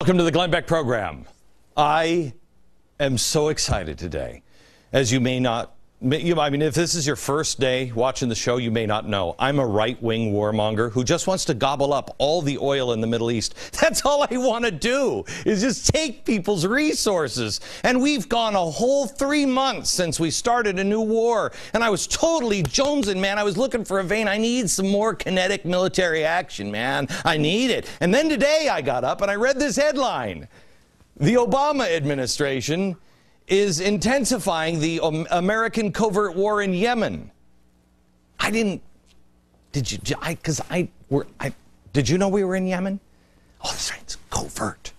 Welcome to the Glenn Beck program. I am so excited today. As you may not, if this is your first day watching the show, you may not know. I'm a right-wing warmonger who just wants to gobble up all the oil in the Middle East. That's all I want to do, is just take people's resources. And we've gone a whole 3 months since we started a new war. And I was totally jonesing, man. I was looking for a vein. I need some more kinetic military action, man. I need it. And then today I got up and I read this headline. The Obama administration is intensifying the American covert war in Yemen. Did you know we were in Yemen? Oh, that's right, it's covert.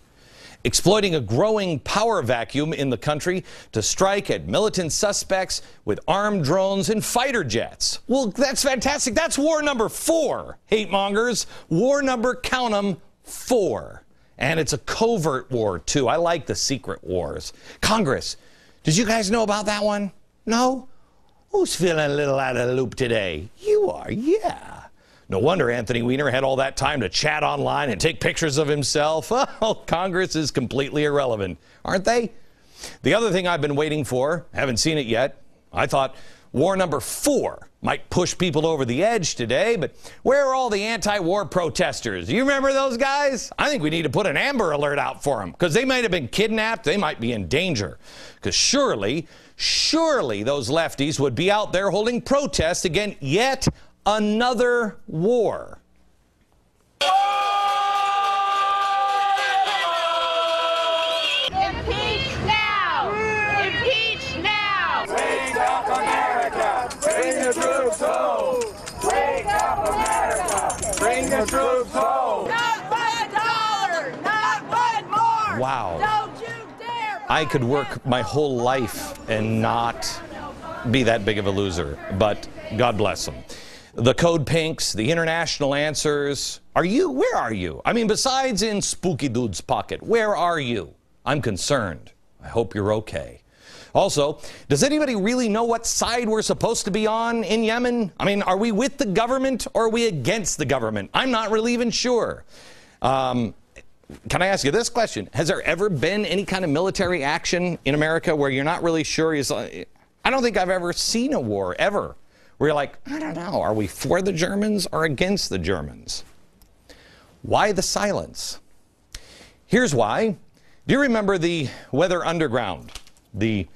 Exploiting a growing power vacuum in the country to strike at militant suspects with armed drones and fighter jets. Well, that's fantastic. That's war number 4, hate mongers. War number, count 'em, 4. And it's a covert war, too. I like the secret wars. Congress, did you guys know about that one? No? Who's feeling a little out of the loop today? You are, yeah. No wonder Anthony Weiner had all that time to chat online and take pictures of himself. Oh, Congress is completely irrelevant, aren't they? The other thing I've been waiting for, haven't seen it yet, I thought war number 4 might push people over the edge today, but where are all the anti-war protesters? You remember those guys? I think we need to put an Amber Alert out for them, because they might have been kidnapped. They might be in danger. Because surely those lefties would be out there holding protests against yet another war. Impeach now! Impeach now! Wake up, America! Bring the troops home! Wake up, America! Bring the troops home! Not $1! Not one more! Wow. Don't you dare! I could work my whole life and not be that big of a loser, but God bless them. The Code Pinks, the international answers. Where are you? I mean, besides in Spooky Dude's pocket, where are you? I'm concerned. I hope you're okay. Also, does anybody really know what side we're supposed to be on in Yemen? I mean, are we with the government or are we against the government? I'm not really even sure. Can I ask you this question? Has there ever been any kind of military action in America where you're not really sure? I don't think I've ever seen a war, ever, where you're like, I don't know, are we for the Germans or against the Germans? Why the silence? Here's why. Do you remember the Weather Underground, the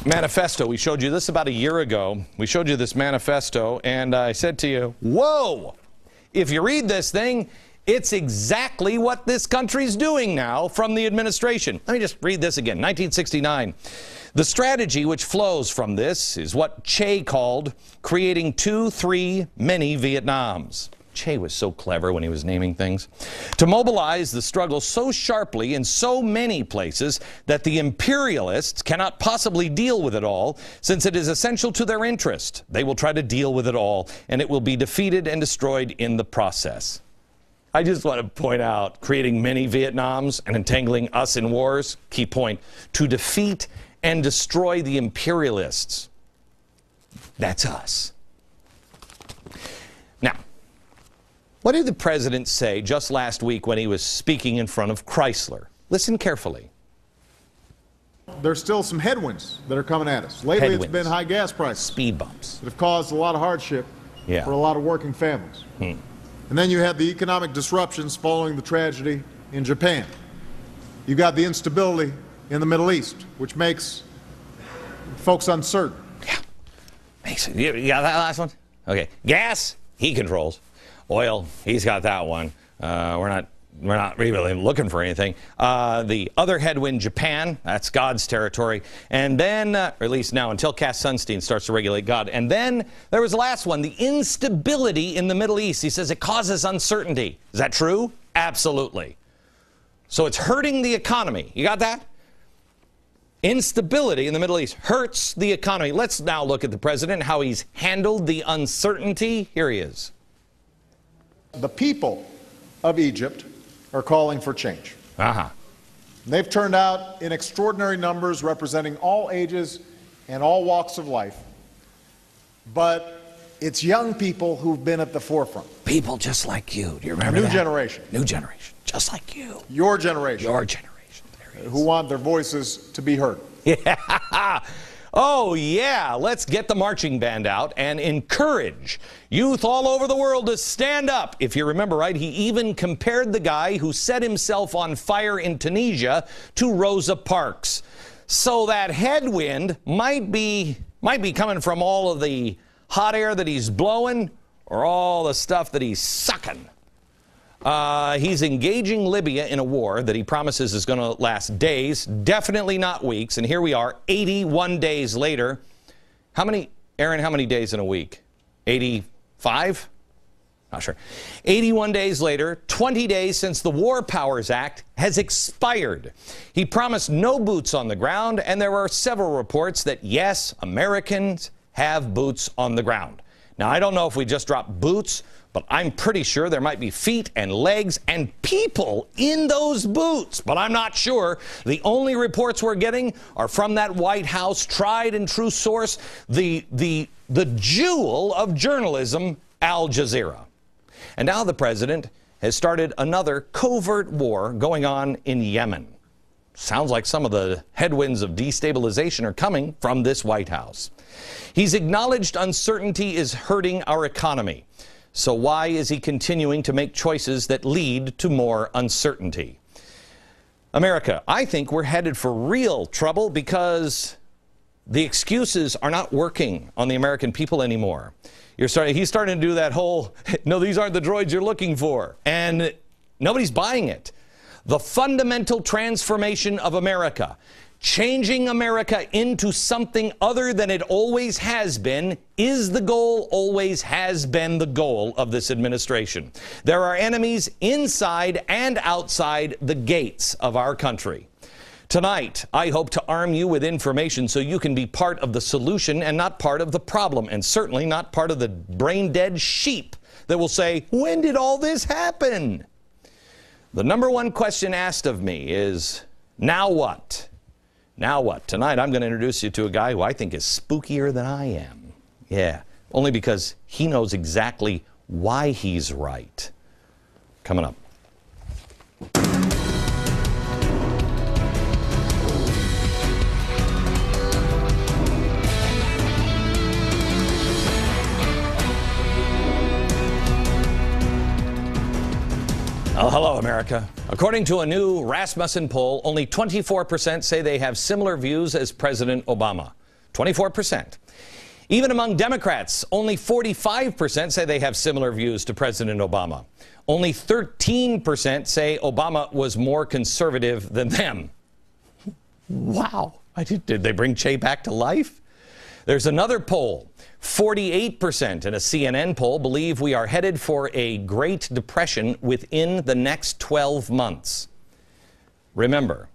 manifesto? We showed you this about a year ago. We showed you this manifesto, and I said to you, whoa, if you read this thing, it's exactly what this country's doing now from the administration. Let me just read this again. 1969. The strategy which flows from this is what Che called creating 2, 3, many Vietnams. Che was so clever when he was naming things. To mobilize the struggle so sharply in so many places that the imperialists cannot possibly deal with it all, since it is essential to their interest. They will try to deal with it all, and it will be defeated and destroyed in the process. I just want to point out, creating many Vietnams and entangling us in wars, key point, to defeat and destroy the imperialists. That's us. Now, what did the president say just last week when he was speaking in front of Chrysler? Listen carefully. There's still some headwinds that are coming at us. Lately, it's been high gas prices. Speed bumps. That have caused a lot of hardship for a lot of working families. And then you have the economic disruptions following the tragedy in Japan. You've got the instability in the Middle East, which makes folks uncertain. Yeah. You got that last one? Okay. Gas, he controls. Oil, he's got that one. We're not really looking for anything. The other headwind, Japan, that's God's territory. And then, or at least now, until Cass Sunstein starts to regulate God. And then there was the last one, the instability in the Middle East. He says it causes uncertainty. Is that true? Absolutely. So it's hurting the economy. You got that? Instability in the Middle East hurts the economy. Let's now look at the president, how he's handled the uncertainty. Here he is. The people of Egypt are calling for change. They've turned out in extraordinary numbers representing all ages and all walks of life. But it's young people who've been at the forefront. People just like you. Do you remember New that? generation. New generation. Just like you. Your generation. Your generation. There it is. Who want their voices to be heard. Yeah. Oh, yeah. Let's get the marching band out and encourage youth all over the world to stand up. If you remember right, he even compared the guy who set himself on fire in Tunisia to Rosa Parks. So that headwind might be coming from all of the hot air that he's blowing or all the stuff that he's sucking. He's engaging Libya in a war that he promises is going to last days, definitely not weeks. And here we are, 81 days later. How many, Aaron, how many days in a week? 85? Not sure. 81 days later, 20 days since the War Powers Act has expired. He promised no boots on the ground, and there are several reports that, yes, Americans have boots on the ground. Now, I don't know if we just dropped boots, but I'm pretty sure there might be feet and legs and people in those boots, but I'm not sure. The only reports we're getting are from that White House tried and true source, the jewel of journalism, Al Jazeera. And now the president has started another covert war going on in Yemen. Sounds like some of the headwinds of destabilization are coming from this White House. He's acknowledged uncertainty is hurting our economy. So why is he continuing to make choices that lead to more uncertainty? America, I think we're headed for real trouble because the excuses are not working on the American people anymore. He's starting to do that whole, no, these aren't the droids you're looking for. And nobody's buying it. The fundamental transformation of America, changing America into something other than it always has been, is the goal, always has been the goal of this administration. There are enemies inside and outside the gates of our country. Tonight, I hope to arm you with information so you can be part of the solution and not part of the problem, and certainly not part of the brain-dead sheep that will say, when did all this happen? The number one question asked of me is, now what? Now what? Tonight, I'm going to introduce you to a guy who I think is spookier than I am. Yeah, only because he knows exactly why he's right. Coming up. Oh, hello, America. According to a new Rasmussen poll, only 24% say they have similar views as President Obama. 24%. Even among Democrats, only 45% say they have similar views to President Obama. Only 13% say Obama was more conservative than them. Wow. Did they bring Che back to life? There's another poll. 48% in a CNN poll believe we are headed for a Great Depression within the next 12 months. Remember,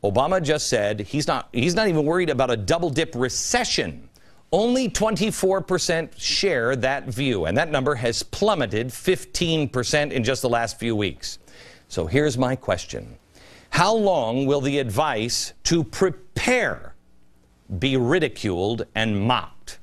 Obama just said he's not even worried about a double-dip recession. Only 24% share that view, and that number has plummeted 15% in just the last few weeks. So here's my question. How long will the advice to prepare be ridiculed and mocked?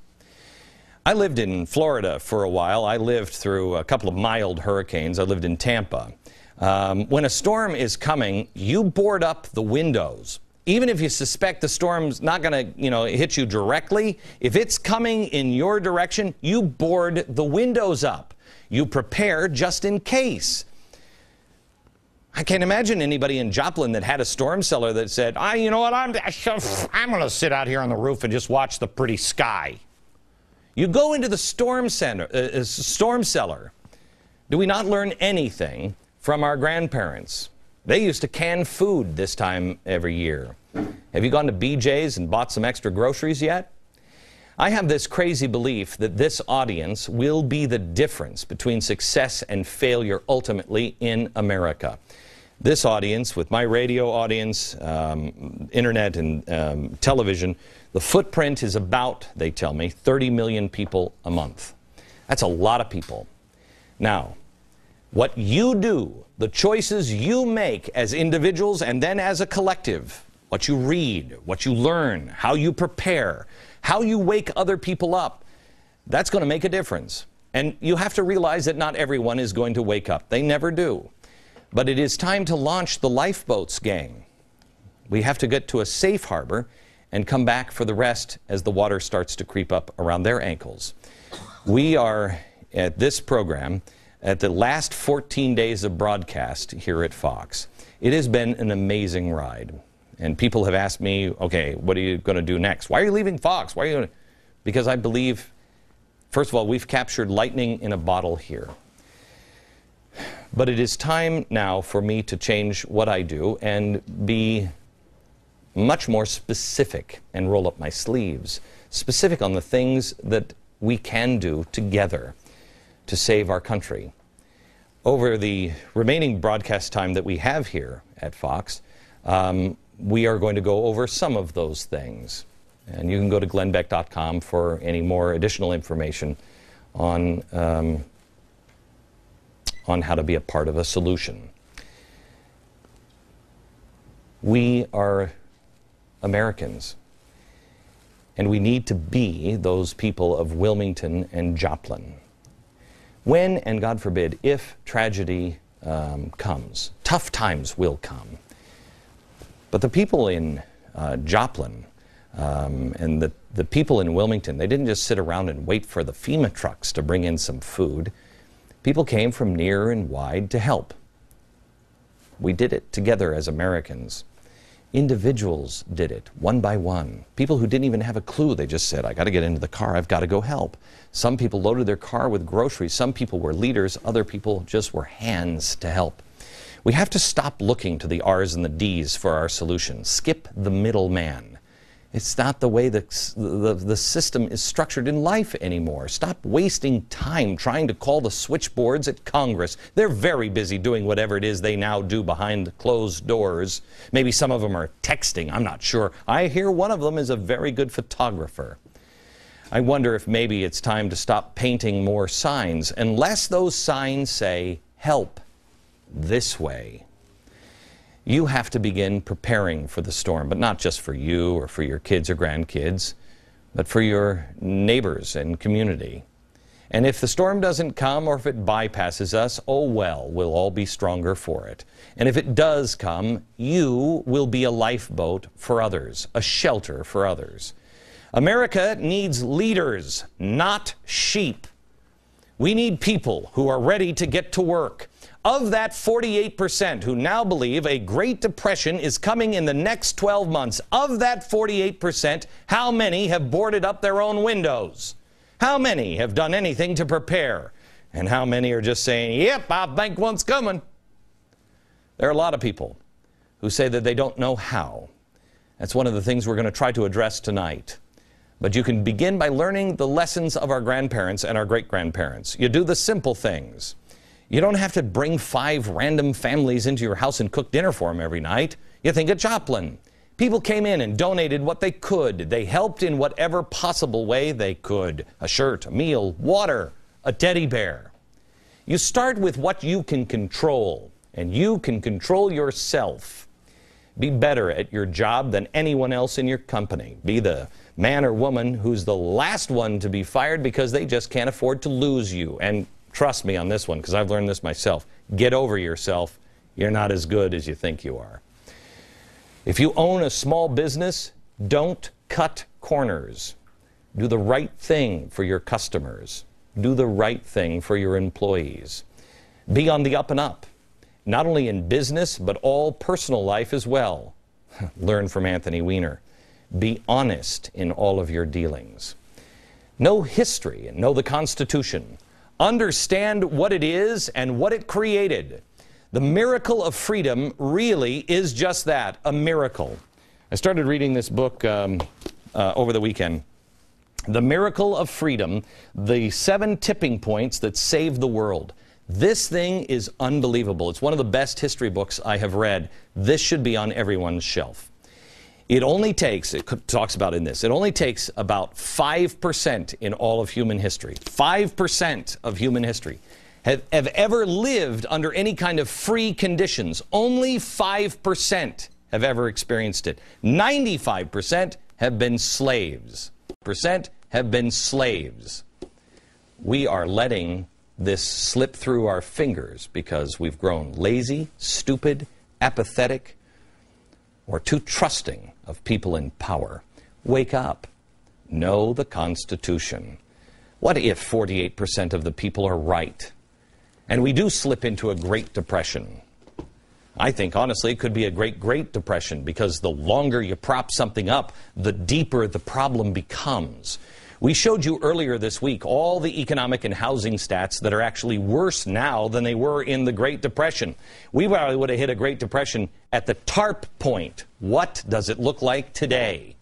I lived in Florida for a while. I lived through a couple of mild hurricanes. I lived in Tampa. When a storm is coming, you board up the windows. Even if you suspect the storm's not going to, hit you directly, if it's coming in your direction, you board the windows up. You prepare just in case. I can't imagine anybody in Joplin that had a storm cellar that said, you know what, I'm going to sit out here on the roof and just watch the pretty sky. You go into the storm cellar. Do we not learn anything from our grandparents? They used to can food this time every year. Have you gone to BJ's and bought some extra groceries yet? I have this crazy belief that this audience will be the difference between success and failure ultimately in America. This audience, with my radio audience, internet and television, the footprint is about, they tell me, 30 million people a month. That's a lot of people. Now, what you do, the choices you make as individuals and then as a collective, what you read, what you learn, how you prepare, how you wake other people up, That's going to make a difference. And you have to realize that not everyone is going to wake up. They never do. But it is time to launch the lifeboats, gang. We have to get to a safe harbor and come back for the rest as the water starts to creep up around their ankles. We are at this program at the last 14 days of broadcast here at Fox. It has been an amazing ride. And people have asked me, okay, what are you going to do next? Why are you leaving Fox? Why are you going to... Because I believe, first of all, we've captured lightning in a bottle here. But it is time now for me to change what I do and be much more specific and roll up my sleeves. Specific on the things that we can do together to save our country. Over the remaining broadcast time that we have here at Fox, we are going to go over some of those things. And you can go to glennbeck.com for any more additional information on how to be a part of a solution. We are Americans, and we need to be those people of Wilmington and Joplin. When, and God forbid, if tragedy comes, tough times will come. But the people in Joplin and the people in Wilmington, they didn't just sit around and wait for the FEMA trucks to bring in some food. People came from near and wide to help. We did it together as Americans. Individuals did it, one by one. People who didn't even have a clue, they just said, I got to get into the car, I've got to go help. Some people loaded their car with groceries, some people were leaders, other people just were hands to help. We have to stop looking to the R's and the D's for our solution. Skip the middleman. It's not the way the system is structured in life anymore. Stop wasting time trying to call the switchboards at Congress. They're very busy doing whatever it is they now do behind closed doors. Maybe some of them are texting, I'm not sure. I hear one of them is a very good photographer. I wonder if maybe it's time to stop painting more signs, unless those signs say, help this way. You have to begin preparing for the storm, but not just for you or for your kids or grandkids, but for your neighbors and community. And if the storm doesn't come, or if it bypasses us, oh well, we'll all be stronger for it. And if it does come, you will be a lifeboat for others, a shelter for others. America needs leaders, not sheep. We need people who are ready to get to work. Of that 48% who now believe a Great Depression is coming in the next 12 months, of that 48%, how many have boarded up their own windows? How many have done anything to prepare? And how many are just saying, yep, I think one's coming? There are a lot of people who say that they don't know how. That's one of the things we're going to try to address tonight. But you can begin by learning the lessons of our grandparents and our great-grandparents. You do the simple things. You don't have to bring 5 random families into your house and cook dinner for them every night. You think of Joplin. People came in and donated what they could. They helped in whatever possible way they could. A shirt, a meal, water, a teddy bear. You start with what you can control, and you can control yourself. Be better at your job than anyone else in your company. Be the man or woman who's the last one to be fired because they just can't afford to lose you. And trust me on this one, because I've learned this myself. Get over yourself. You're not as good as you think you are. If you own a small business, don't cut corners. Do the right thing for your customers. Do the right thing for your employees. Be on the up and up, not only in business, but all personal life as well. Learn from Anthony Weiner. Be honest in all of your dealings. Know history and know the Constitution. Understand what it is and what it created. The miracle of freedom really is just that, a miracle. I started reading this book over the weekend. The Miracle of Freedom, the 7 tipping points that saved the world. This thing is unbelievable. It's one of the best history books I have read. This should be on everyone's shelf. It only takes, it talks about in this, it only takes about 5% in all of human history. 5% of human history have ever lived under any kind of free conditions. Only 5% have ever experienced it. 95% have been slaves. Percent have been slaves. we are letting this slip through our fingers because we've grown lazy, stupid, apathetic, or too trusting of people in power. Wake up. Know the Constitution. What if 48% of the people are right? And we do slip into a Great Depression. I think, honestly, it could be a Great Depression, because the longer you prop something up, the deeper the problem becomes. We showed you earlier this week all the economic and housing stats that are actually worse now than they were in the Great Depression. We probably would have hit a Great Depression at the TARP point. What does it look like today?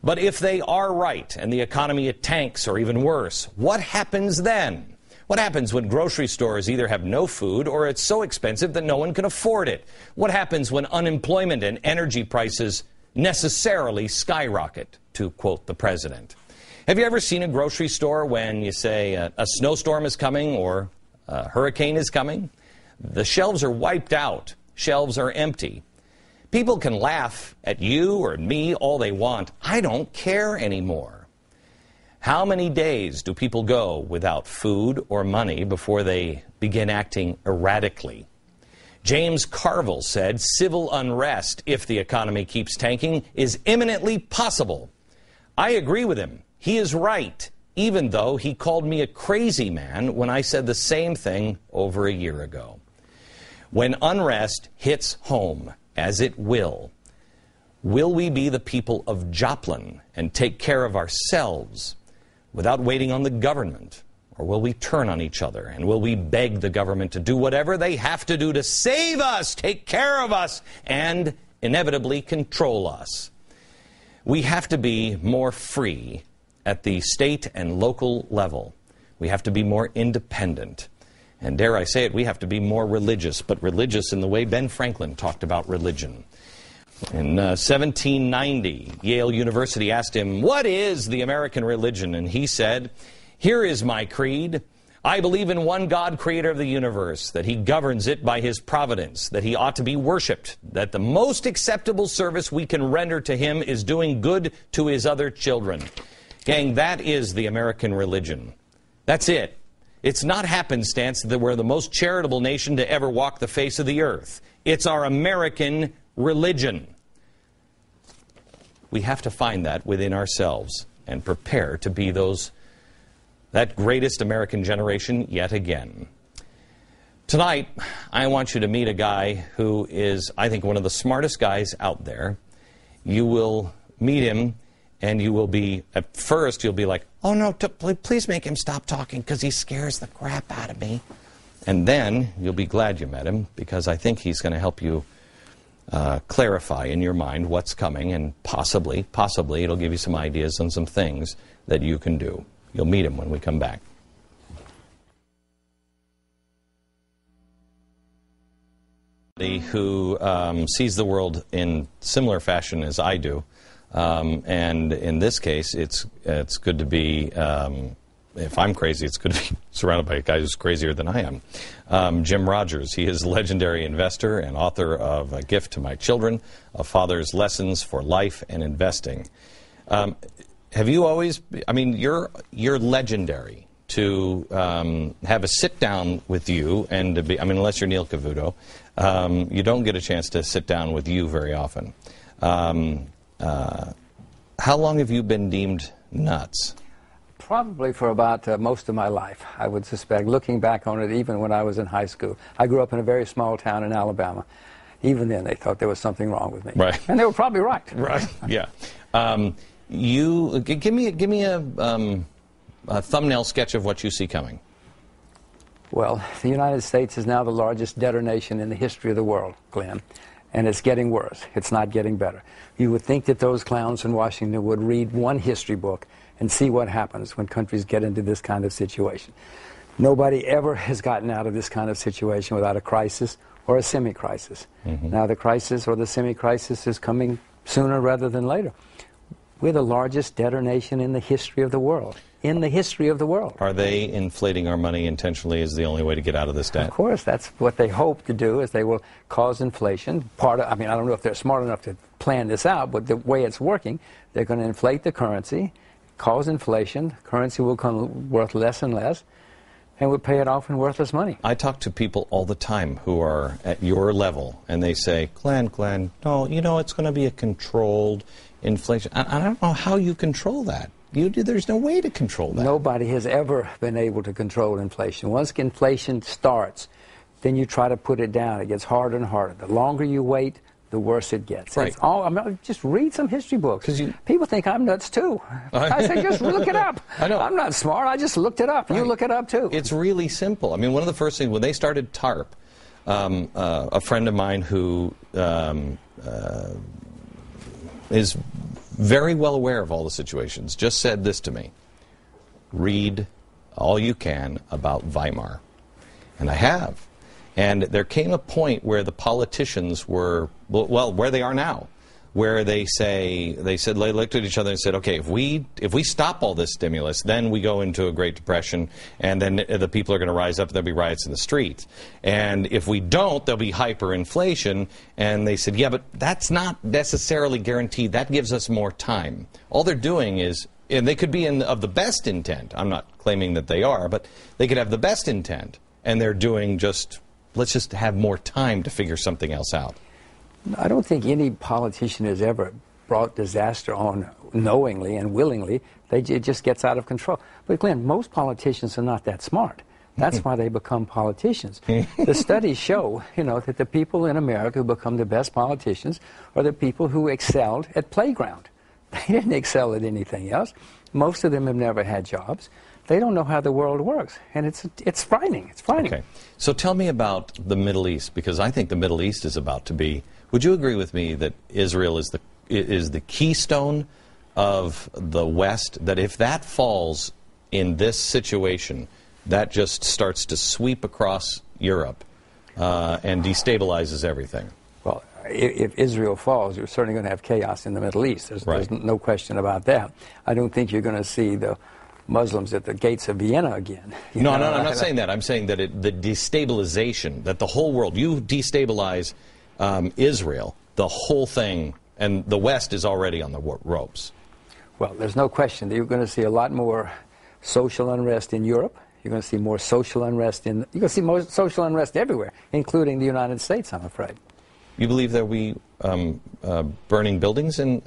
But if they are right and the economy tanks or even worse, what happens then? What happens when grocery stores either have no food or it's so expensive that no one can afford it? What happens when unemployment and energy prices necessarily skyrocket, to quote the president? Have you ever seen a grocery store when you say a snowstorm is coming or a hurricane is coming? The shelves are wiped out. Shelves are empty. People can laugh at you or me all they want. I don't care anymore. How many days do people go without food or money before they begin acting erratically? James Carville said civil unrest, if the economy keeps tanking, is imminently possible. I agree with him. He is right, even though he called me a crazy man when I said the same thing over a year ago. When unrest hits home, as it will we be the people of Joplin and take care of ourselves without waiting on the government? Or will we turn on each other, and will we beg the government to do whatever they have to do to save us, take care of us, and inevitably control us? We have to be more free at the state and local level. We have to be more independent. And dare I say it, we have to be more religious, but religious in the way Ben Franklin talked about religion. In 1790, Yale University asked him, "What is the American religion?" And he said, "Here is my creed. I believe in one God, creator of the universe, that he governs it by his providence, that he ought to be worshipped, that the most acceptable service we can render to him is doing good to his other children." Gang, that is the American religion. That's it. It's not happenstance that we're the most charitable nation to ever walk the face of the earth. It's our American religion. We have to find that within ourselves and prepare to be that greatest American generation yet again. Tonight, I want you to meet a guy who is, I think, one of the smartest guys out there. You will meet him, and you will be, at first, you'll be like, "Oh no, please make him stop talking because he scares the crap out of me." And then you'll be glad you met him, because I think he's going to help you clarify in your mind what's coming, and possibly it'll give you some ideas on some things that you can do. You'll meet him when we come back. Who sees the world in similar fashion as I do. And in this case, it's good to be, if I'm crazy, it's good to be surrounded by a guy who's crazier than I am. Jim Rogers, he is a legendary investor and author of A Gift to My Children, A Father's Lessons for Life and Investing. Have you always, I mean, you're legendary to have a sit down with you and to be, I mean, unless you're Neil Cavuto, you don't get a chance to sit down with you very often. How long have you been deemed nuts? Probably for about most of my life, I would suspect, looking back on it, even when I was in high school. I grew up in a very small town in Alabama. Even then, they thought there was something wrong with me. Right. And they were probably right. Right, yeah. You give me a thumbnail sketch of what you see coming. Well, the United States is now the largest debtor nation in the history of the world, Glenn. And it's getting worse. It's not getting better. You would think that those clowns in Washington would read one history book and see what happens when countries get into this kind of situation. Nobody ever has gotten out of this kind of situation without a crisis or a semi-crisis. Mm-hmm. Now the crisis or the semi-crisis is coming sooner rather than later. We're the largest debtor nation in the history of the world. In the history of the world. Are they inflating our money intentionally as the only way to get out of this debt? Of course, that's what they hope to do, is they will cause inflation. I mean, I don't know if they're smart enough to plan this out, but the way it's working, they're going to inflate the currency, cause inflation, currency will come worth less and less, and we'll pay it off in worthless money. I talk to people all the time who are at your level, and they say, Glenn, no, you know, it's going to be a controlled inflation. I don't know how you control that. There's no way to control that. Nobody has ever been able to control inflation. Once inflation starts, then you try to put it down. It gets harder and harder. The longer you wait, the worse it gets. Right. It's all, just read some history books. People think I'm nuts, too. I say, just look it up. I know. I'm not smart. I just looked it up. Right. You look it up, too. It's really simple. I mean, one of the first things, when they started TARP, a friend of mine who is very well aware of all the situations, just said this to me: read all you can about Weimar. And I have. And there came a point where the politicians were, well, where they are now, where they looked at each other and said, okay, if we stop all this stimulus, then we go into a Great Depression, and then the people are going to rise up, and there'll be riots in the streets. And if we don't, there'll be hyperinflation. And they said, yeah, but that's not necessarily guaranteed. That gives us more time. All they're doing is, and they could be of the best intent. I'm not claiming that they are, but they could have the best intent, and they're doing let's just have more time to figure something else out. I don't think any politician has ever brought disaster on knowingly and willingly. It just gets out of control. But Glenn, most politicians are not that smart. That's why they become politicians. The studies show, that the people in America who become the best politicians are the people who excelled at playground. They didn't excel at anything else. Most of them have never had jobs. They don't know how the world works, and it's frightening. It's frightening. Okay, so tell me about the Middle East, because I think the Middle East is about to be. Would you agree with me that Israel is the keystone of the West? That if that falls in this situation, that just starts to sweep across Europe and destabilizes everything. Well, if Israel falls, you're certainly going to have chaos in the Middle East. There's no question about that. I don't think you're going to see the Muslims at the gates of Vienna again. No, I'm not saying that. I'm saying that the destabilization, that the whole world, you destabilize Israel, the whole thing, and the West is already on the ropes. Well, there's no question that you're going to see a lot more social unrest in Europe. You're going to see more social unrest you're going to see more social unrest everywhere, including the United States, I'm afraid. You believe there will be burning buildings in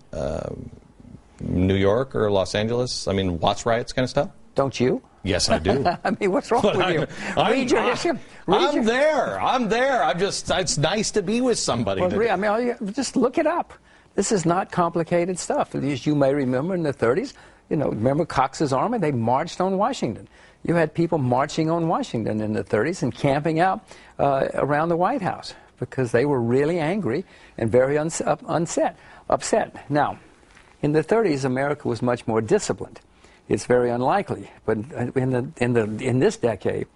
New York or Los Angeles? I mean, Watts riots kind of stuff? Don't you? Yes, I do. I mean, what's wrong with you? Read your history. I'm there. It's nice to be with somebody. Well, just look it up. This is not complicated stuff. As you may remember in the 30s, remember Cox's Army? They marched on Washington. You had people marching on Washington in the 30s and camping out around the White House because they were really angry and very upset. Now, in the 30s, America was much more disciplined. It's very unlikely, but in this decade,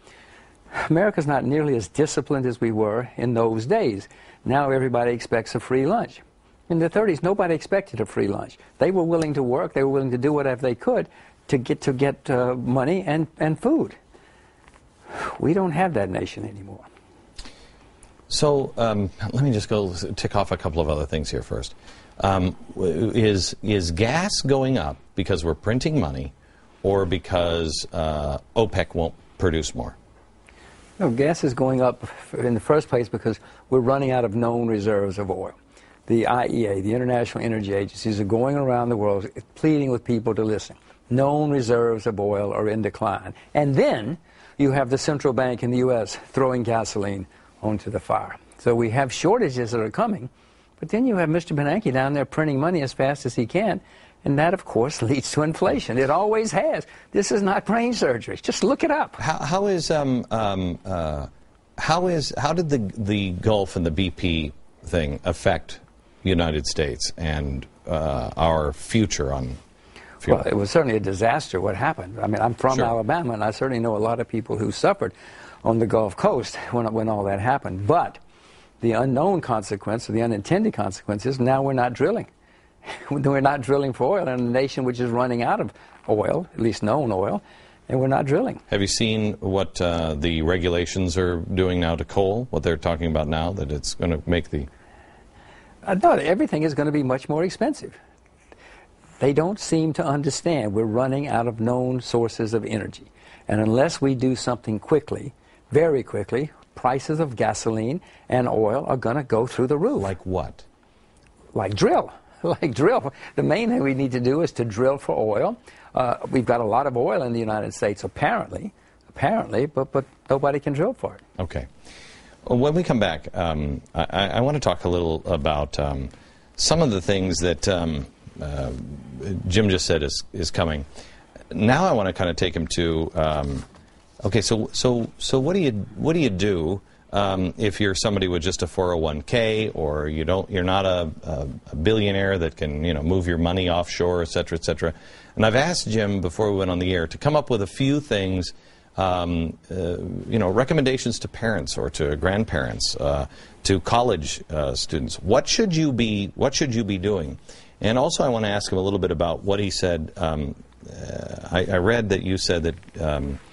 America's not nearly as disciplined as we were in those days. Now everybody expects a free lunch. In the 30s, nobody expected a free lunch. They were willing to work. They were willing to do whatever they could to get money and food. We don't have that nation anymore. So let me just go tick off a couple of other things here first. Is gas going up because we're printing money, or because OPEC won't produce more? No, gas is going up in the first place because we're running out of known reserves of oil. The IEA, the International Energy Agencies, are going around the world pleading with people to listen. Known reserves of oil are in decline. And then you have the central bank in the U.S. throwing gasoline onto the fire. So we have shortages that are coming. But then you have Mr. Bernanke down there printing money as fast as he can, and that, of course, leads to inflation. It always has. This is not brain surgery. Just look it up. How did the Gulf and the BP thing affect the United States and our future on fuel? Well, it was certainly a disaster what happened. I mean, I'm from Alabama, and I certainly know a lot of people who suffered on the Gulf Coast when all that happened. But the unknown consequence, or the unintended consequence, is now we're not drilling. We're not drilling for oil in a nation which is running out of oil, at least known oil, and we're not drilling. Have you seen what the regulations are doing now to coal, what they're talking about now, that it's going to make the... No, everything is going to be much more expensive. They don't seem to understand we're running out of known sources of energy. And unless we do something quickly, very quickly, prices of gasoline and oil are going to go through the roof. Like what? Like drill. Like drill. The main thing we need to do is to drill for oil. We've got a lot of oil in the United States, apparently, but nobody can drill for it. Okay. Well, when we come back, I want to talk a little about some of the things that Jim just said is coming. Now I want to kind of take him to, okay, so what do you do if you're somebody with just a 401k, or you're not a billionaire that can move your money offshore, et cetera, et cetera. And I've asked Jim before we went on the air to come up with a few things, recommendations to parents or to grandparents, to college students. What should you be doing? And also I want to ask him a little bit about what he said. I read that you said that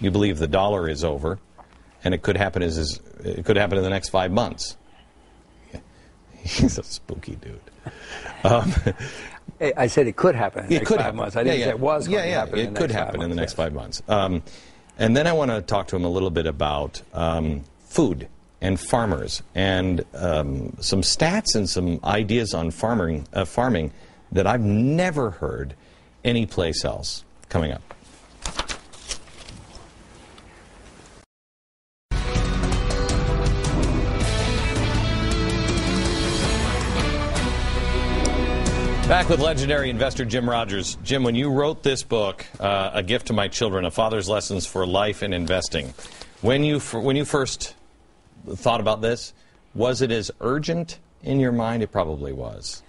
you believe the dollar is over, and it could happen in the next 5 months. He's a spooky dude. I said it could happen in the next 5 months. I didn't say it was going to happen. It could happen in the next 5 months. And then I want to talk to him a little bit about food and farmers, and some stats and some ideas on farming that I've never heard anyplace else. Coming up. Back with legendary investor Jim Rogers. Jim, when you wrote this book, A Gift to My Children, A Father's Lessons for Life and Investing, when you first thought about this, was it as urgent in your mind? It probably was.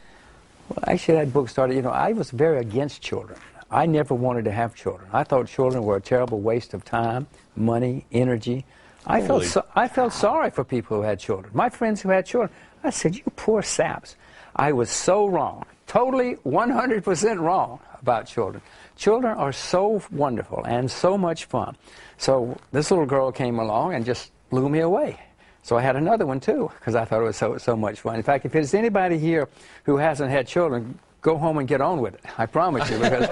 Well, actually, that book started, I was very against children. I never wanted to have children. I thought children were a terrible waste of time, money, energy. I felt sorry for people who had children. My friends who had children, I said, you poor saps. I was so wrong. Totally 100% wrong about children. Children are so wonderful and so much fun. So this little girl came along and just blew me away. So I had another one too, because I thought it was so much fun. In fact, if there's anybody here who hasn't had children, go home and get on with it. I promise you, because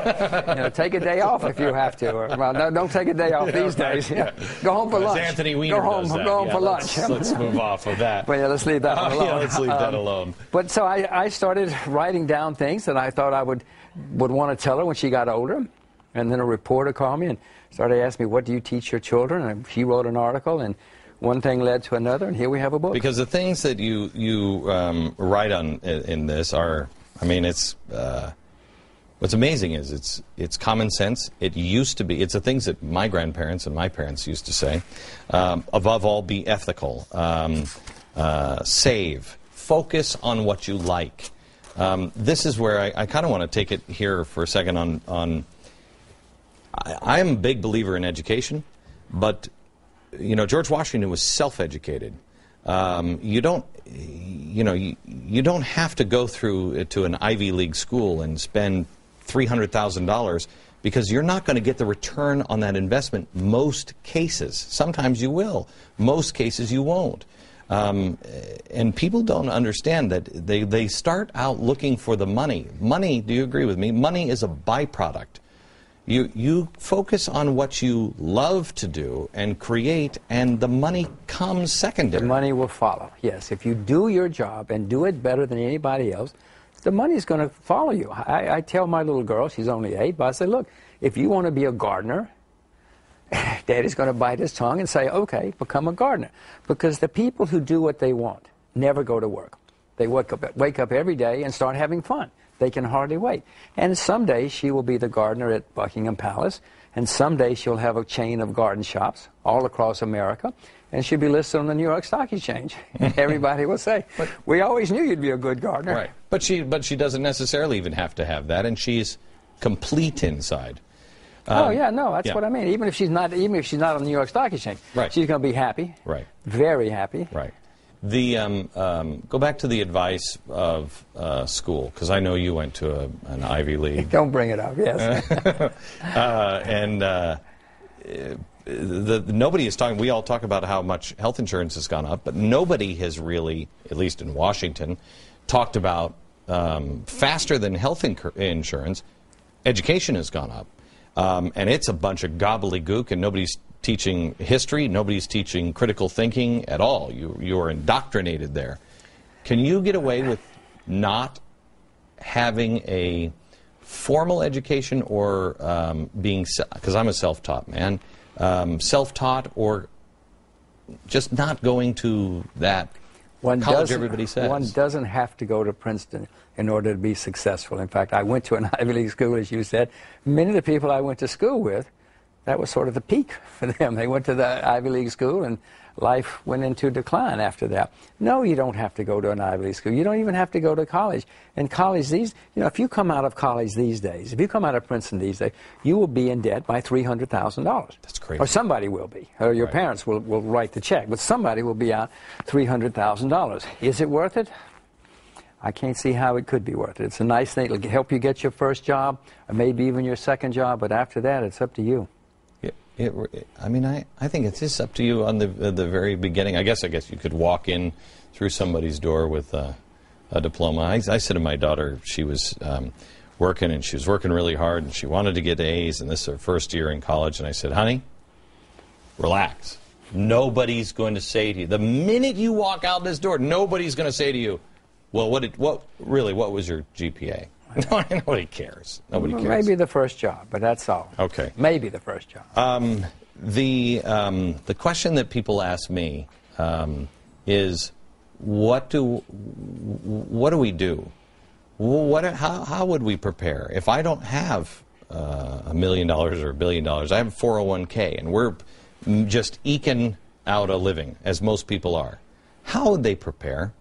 take a day off if you have to. Or, well, no, don't take a day off these days. Go home for lunch. Anthony Weiner go home, does that. Go home for lunch. Let's move off of that. But let's leave that one alone. Let's leave that alone. But so I started writing down things that I thought I would want to tell her when she got older. And then a reporter called me and started asking me, what do you teach your children? And she wrote an article, and one thing led to another, and here we have a book. Because the things that you write on in this are, it's what's amazing is it's common sense. It used to be. It's the things that my grandparents and my parents used to say. Above all, be ethical. Save. Focus on what you like. This is where I kind of want to take it here for a second on I am a big believer in education, but George Washington was self-educated. You don't have to go through to an Ivy League school and spend $300,000, because you're not going to get the return on that investment most cases. Sometimes you will. Most cases you won't. And people don't understand that they start out looking for the money. Money, do you agree with me? Money is a byproduct. You focus on what you love to do and create, and the money comes secondary. The money will follow, yes. If you do your job and do it better than anybody else, the money is going to follow you. I tell my little girl, she's only 8, but I say, look, if you want to be a gardener, Daddy's going to bite his tongue and say, okay, become a gardener. Because the people who do what they want never go to work. They wake up every day and start having fun. They can hardly wait. And someday she will be the gardener at Buckingham Palace, and someday she'll have a chain of garden shops all across America, and she'll be listed on the New York Stock Exchange. And everybody will say, we always knew you'd be a good gardener. Right. But she doesn't necessarily even have to have that, and she's complete inside. That's what I mean. Even if she's not on the New York Stock Exchange, right, she's going to be happy. Right. Very happy. Right. Go back to the advice of school, because I know you went to an Ivy League. Don't bring it up, yes. Nobody is talking. We all talk about how much health insurance has gone up, but nobody has really, at least in Washington, talked about faster than health insurance, education has gone up, and it's a bunch of gobbledygook, and nobody's teaching history, nobody's teaching critical thinking at all. You are indoctrinated there. Can you get away with not having a formal education or being, because I'm a self-taught man, self-taught or just not going to that college everybody says? One doesn't have to go to Princeton in order to be successful. In fact, I went to an Ivy League school, as you said. Many of the people I went to school with, that was sort of the peak for them. They went to the Ivy League school, and life went into decline after that. No, you don't have to go to an Ivy League school. You don't even have to go to college. And college, if you come out of college these days, if you come out of Princeton these days, you will be in debt by $300,000. That's crazy. Or somebody will be. Or your parents will write the check. But somebody will be out $300,000. Is it worth it? I can't see how it could be worth it. It's a nice thing. It'll help you get your first job, or maybe even your second job. But after that, it's up to you. I think it's just up to you on the very beginning. I guess you could walk in through somebody's door with a diploma. I said to my daughter, she was working, and she was working really hard, and she wanted to get A's, and this is her first year in college, and I said, honey, relax. Nobody's going to say to you, the minute you walk out this door, nobody's going to say to you, well, what was your GPA? Nobody cares. Nobody cares. Maybe the first job, but that's all. Okay. Maybe the first job. The question that people ask me is, what do we do? How would we prepare if I don't have $1 million or $1 billion? I have a 401k, and we're just eking out a living, as most people are. How would they prepare?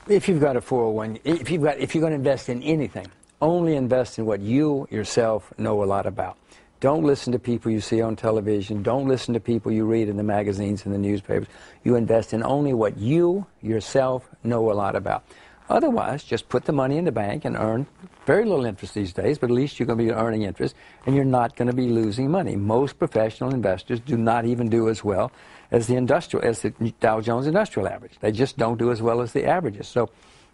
If you've got a 401, if you're going to invest in anything, only invest in what you yourself know a lot about. Don't listen to people you see on television. Don't listen to people you read in the magazines and the newspapers. You invest in only what you yourself know a lot about. Otherwise, just put the money in the bank and earn very little interest these days, but at least you're going to be earning interest, and you're not going to be losing money. Most professional investors do not even do as well as the Dow Jones Industrial Average. They just don't do as well as the averages. So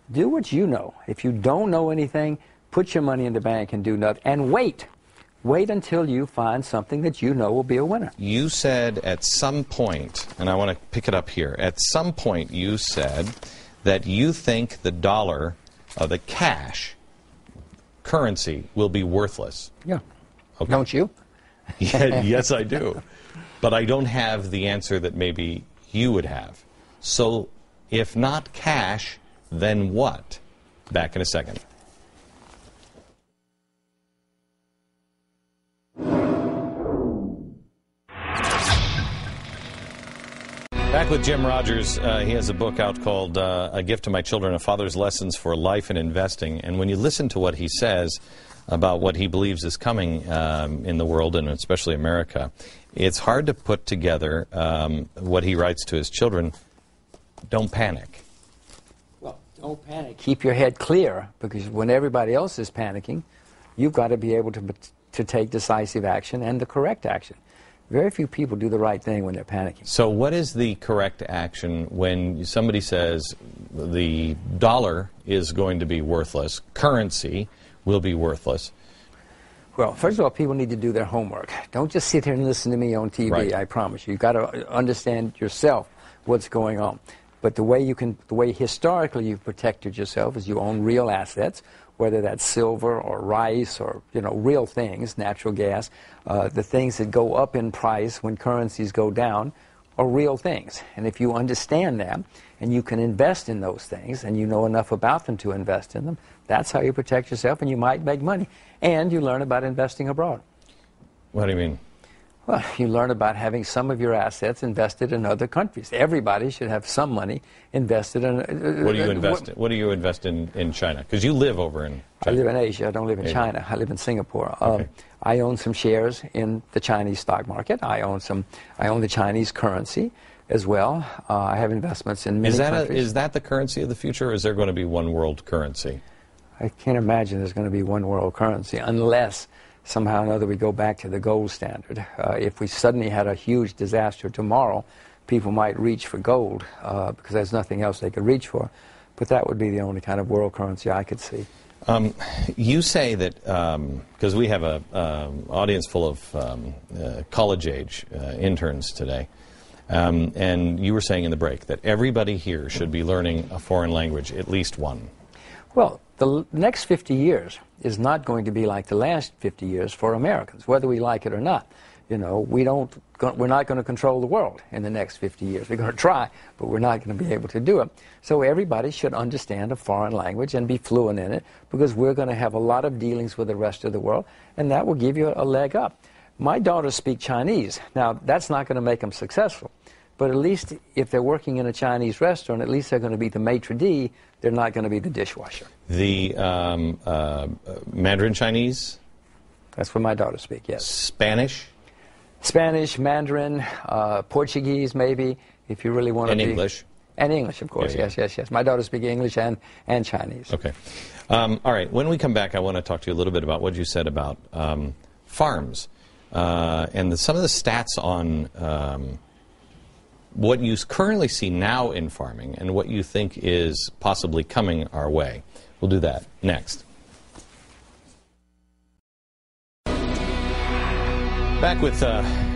do what you know. If you don't know anything, put your money in the bank and do nothing. And wait. Wait until you find something that you know will be a winner. You said at some point, and I want to pick it up here, at some point you said that you think the dollar, the cash currency, will be worthless. Yeah. Okay. Don't you? Yeah, yes, I do. But I don't have the answer that maybe you would have. So if not cash, then what? Back in a second. Back with Jim Rogers. He has a book out called A Gift to My Children, A Father's Lessons for Life and Investing. And when you listen to what he says about what he believes is coming in the world, and especially America, it's hard to put together what he writes to his children. Don't panic. Well, don't panic. Keep your head clear, because when everybody else is panicking, you've got to be able to take decisive action and the correct action. Very few people do the right thing when they're panicking. So what is the correct action when somebody says the dollar is going to be worthless, currency will be worthless? Well, first of all, people need to do their homework. Don't just sit here and listen to me on TV, right. I promise you. You've got to understand yourself what's going on. But the way historically you've protected yourself is you own real assets, whether that's silver or rice or, real things, natural gas. The things that go up in price when currencies go down are real things. And if you understand them and you can invest in those things and you know enough about them to invest in them, that's how you protect yourself, and you might make money. And you learn about investing abroad. What do you mean? Well, you learn about having some of your assets invested in other countries. Everybody should have some money invested in... What do you invest in? What do you invest in China? Because you live over in China. I live in Asia. I don't live in China. I live in Singapore. Okay. I own some shares in the Chinese stock market. I own the Chinese currency as well. I have investments in many countries. Is that the currency of the future, or is there going to be one world currency? I can't imagine there's going to be one world currency unless somehow or another we go back to the gold standard. If we suddenly had a huge disaster tomorrow, people might reach for gold because there's nothing else they could reach for. But that would be the only kind of world currency I could see. You say that, because we have an audience full of college-age interns today, and you were saying in the break that everybody here should be learning a foreign language, at least one. Well, the next 50 years is not going to be like the last 50 years for Americans, whether we like it or not. You know, we're not going to control the world in the next 50 years. We're going to try, but we're not going to be able to do it. So everybody should understand a foreign language and be fluent in it, because we're going to have a lot of dealings with the rest of the world, and that will give you a leg up. My daughters speak Chinese. Now, that's not going to make them successful, but at least if they're working in a Chinese restaurant, at least they're going to be the maitre d'. They're not going to be the dishwasher. The Mandarin Chinese? That's what my daughters speak, yes. Spanish? Spanish, Mandarin, Portuguese, maybe, if you really want to and be... And English? And English, of course, yeah. Yes. My daughters speak English and Chinese. Okay. All right, when we come back, I want to talk to you a little bit about what you said about farms and some of the stats on what you currently see now in farming and what you think is possibly coming our way. We'll do that next. Back with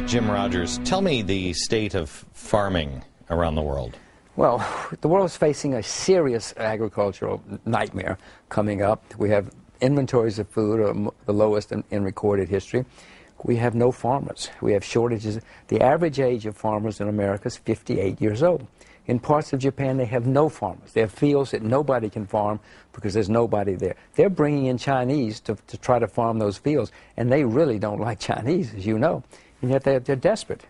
Jim Rogers. Tell me the state of farming around the world. Well, the world is facing a serious agricultural nightmare coming up. We have inventories of food, the lowest in recorded history. We have no farmers. We have shortages. The average age of farmers in America is 58 years old. In parts of Japan, they have no farmers. They have fields that nobody can farm because there's nobody there. They're bringing in Chinese to try to farm those fields, and they really don't like Chinese, as you know, and yet they're desperate.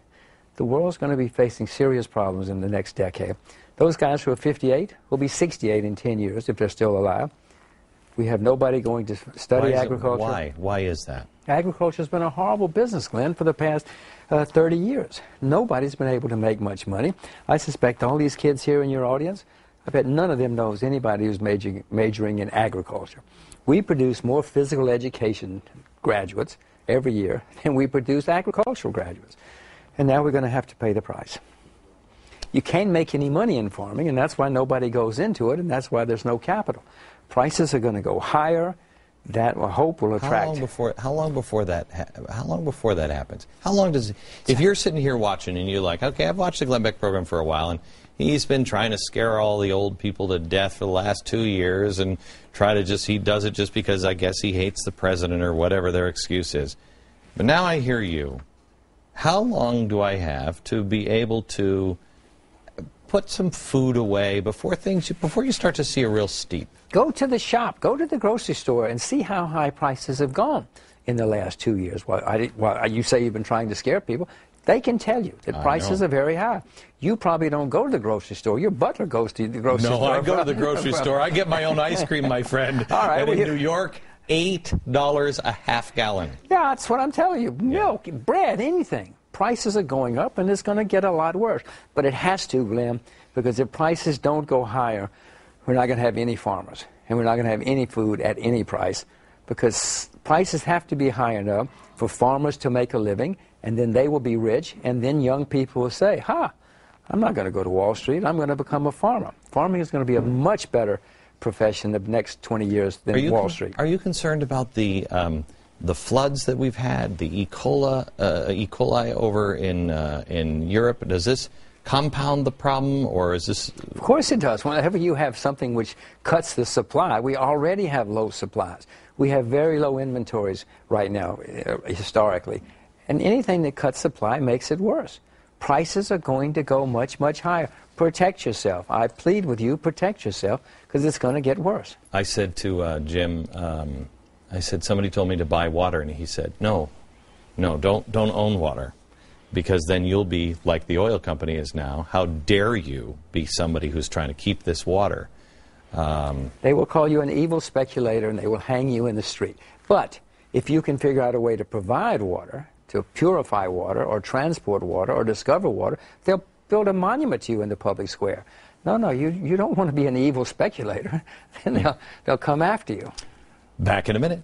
The world's going to be facing serious problems in the next decade. Those guys who are 58 will be 68 in 10 years if they're still alive. We have nobody going to study agriculture. Why? Why is that? Agriculture has been a horrible business, Glenn, for the past 30 years. Nobody's been able to make much money. I suspect all these kids here in your audience, I bet none of them knows anybody who's majoring in agriculture. We produce more physical education graduates every year than we produce agricultural graduates. And now we're going to have to pay the price. You can't make any money in farming, and that's why nobody goes into it, and that's why there's no capital. Prices are going to go higher. That I hope will attract. How long before that happens? How long does if you're sitting here watching and you're like, okay, I've watched the Glenn Beck program for a while, and he's been trying to scare all the old people to death for the last 2 years, and he does it just because I guess he hates the president or whatever their excuse is. But now I hear you. How long do I have to be able to put some food away before you start to see a real steep? Go to the shop, go to the grocery store, and see how high prices have gone in the last 2 years. While you say you've been trying to scare people, they can tell you that prices are very high. You probably don't go to the grocery store. Your butler goes to the grocery store. No, I go to the grocery store. I get my own ice cream, my friend. All right, and in New York, $8 a half gallon. Yeah, that's what I'm telling you. Milk, bread, anything. Prices are going up, and it's going to get a lot worse. But it has to, Glenn, because if prices don't go higher, we're not going to have any farmers, and we're not going to have any food at any price, because prices have to be high enough for farmers to make a living, and then they will be rich, and then young people will say, I'm not going to go to Wall Street, I'm going to become a farmer. Farming is going to be a much better profession the next 20 years than Wall Street. Are you concerned about the floods that we've had, the E. coli over in Europe? Does this compound the problem, or is this... Of course it does. Whenever you have something which cuts the supply, we already have low supplies. We have very low inventories right now, historically. And anything that cuts supply makes it worse. Prices are going to go much, much higher. Protect yourself. I plead with you, protect yourself, because it's going to get worse. I said to Jim, somebody told me to buy water, and he said, no, don't own water, because then you'll be like the oil company is now. How dare you be somebody who's trying to keep this water? They will call you an evil speculator, and they will hang you in the street. But if you can figure out a way to provide water, to purify water, or transport water, or discover water, they'll build a monument to you in the public square. No, you don't want to be an evil speculator. Then they'll come after you. Back in a minute.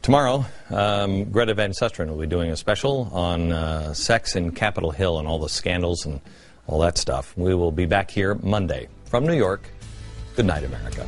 Tomorrow, Greta Van Susteren will be doing a special on sex in Capitol Hill and all the scandals and all that stuff. We will be back here Monday from New York. Good night, America.